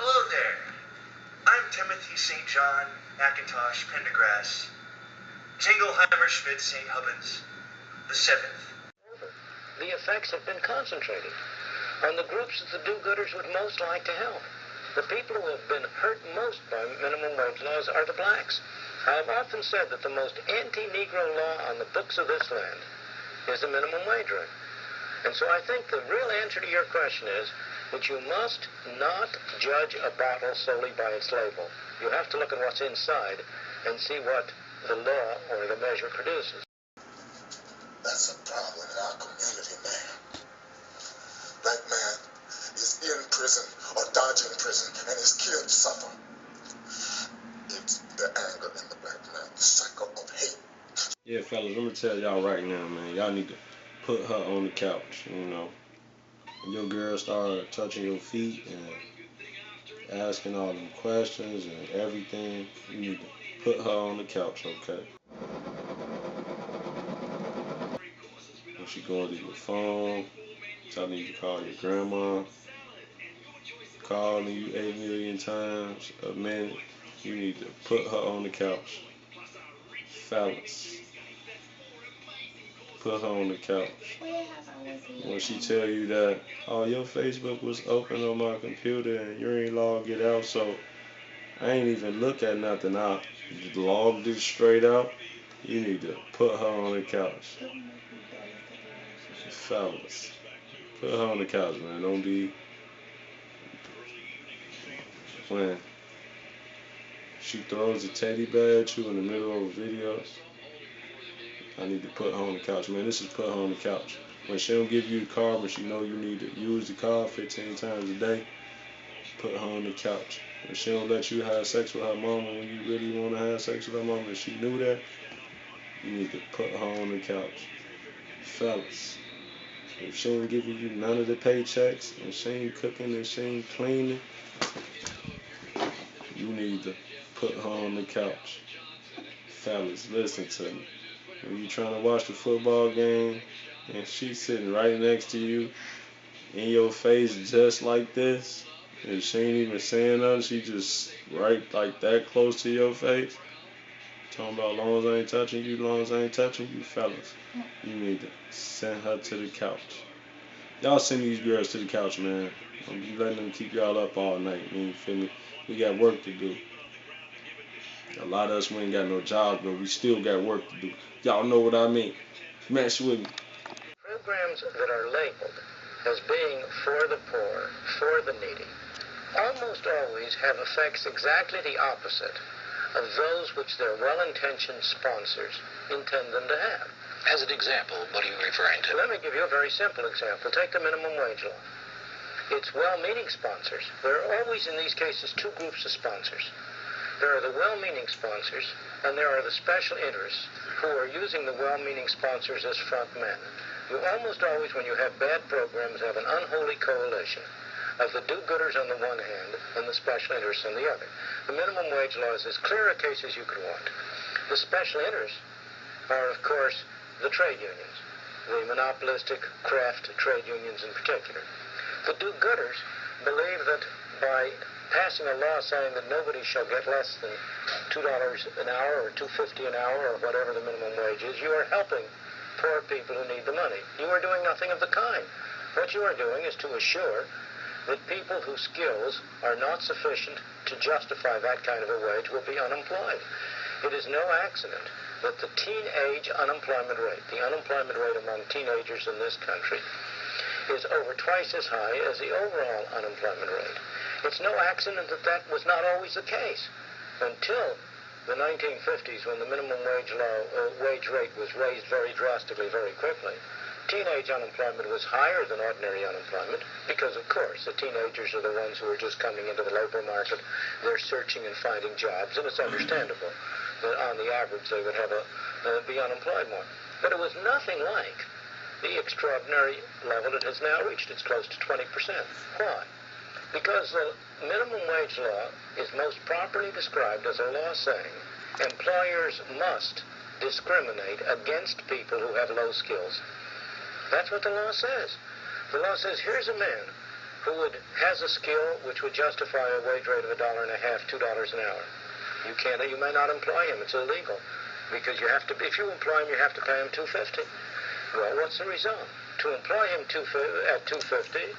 Hello there. I'm Timothy St. John McIntosh Pendergrass, Jingleheimer Schmidt St. Hubbins, the seventh. The effects have been concentrated on the groups that the do-gooders would most like to help. The people who have been hurt most by minimum wage laws are the blacks. I have often said that the most anti-Negro law on the books of this land is the minimum wage rate. And so I think the real answer to your question is that you must not judge a bottle solely by its label. You have to look at what's inside and see what the law or the measure produces. That's a problem in our community, man. Black man is in prison or dodging prison, and his kids suffer. It's the anger in the black man, the cycle of hate. Yeah, fellas, let me tell y'all right now, man. Y'all need to put her on the couch, you know. When your girl start touching your feet and asking all them questions and everything, you need to put her on the couch, okay? When she going to your phone, telling you to call your grandma, calling you 8 million times a minute, you need to put her on the couch. Fellas, put her on the couch. When she tell you that, oh, your Facebook was open on my computer and you ain't logged it out, so I ain't even look at nothing. I logged it straight out. You need to put her on the couch. Fellas, put her on the couch, man. Don't be when she throws a teddy bear at you in the middle of a video. I need to put her on the couch, man. This is put her on the couch. When she don't give you the card, but she know you need to use the card 15 times a day, put her on the couch. When she don't let you have sex with her mama when you really want to have sex with her mama, and she knew that, you need to put her on the couch. Fellas, if she ain't giving you none of the paychecks, and she ain't cooking and she ain't cleaning, you need to put her on the couch. Fellas, listen to me. When you trying to watch the football game and she's sitting right next to you in your face just like this, and she ain't even saying nothing, she just right like that close to your face, talking about long as I ain't touching you, long as I ain't touching you, fellas, you need to send her to the couch. Y'all send these girls to the couch, man. Don't be letting them keep y'all up all night, man, you feel me? We got work to do. A lot of us, we ain't got no jobs, but we still got work to do. Y'all know what I mean. Mess with me. Programs that are labeled as being for the poor, for the needy, almost always have effects exactly the opposite of those which their well-intentioned sponsors intend them to have. As an example, what are you referring to? Let me give you a very simple example. Take the minimum wage law. It's well-meaning sponsors. There are always, in these cases, two groups of sponsors. There are the well-meaning sponsors, and there are the special interests who are using the well-meaning sponsors as front men. You almost always, when you have bad programs, have an unholy coalition of the do-gooders on the one hand and the special interests on the other. The minimum wage law is as clear a case as you could want. The special interests are, of course, the trade unions, the monopolistic craft trade unions in particular. The do-gooders believe that by passing a law saying that nobody shall get less than $2 an hour or $2.50 an hour or whatever the minimum wage is, you are helping poor people who need the money. You are doing nothing of the kind. What you are doing is to assure that people whose skills are not sufficient to justify that kind of a wage will be unemployed. It is no accident that the teenage unemployment rate, the unemployment rate among teenagers in this country, is over twice as high as the overall unemployment rate. It's no accident that that was not always the case. Until the 1950s, when the minimum wage rate was raised very drastically, very quickly, teenage unemployment was higher than ordinary unemployment because, of course, the teenagers are the ones who are just coming into the labor market. They're searching and finding jobs, and it's understandable that on the average they would have be unemployed more. But it was nothing like the extraordinary level it has now reached. It's close to 20%. Why? Because the minimum wage law is most properly described as a law saying employers must discriminate against people who have low skills. That's what the law says. The law says here's a man who has a skill which would justify a wage rate of $1.50, $2 an hour. You may not employ him. It's illegal. Because if you employ him, you have to pay him $2.50. Well, what's the result? To employ him at $2.50,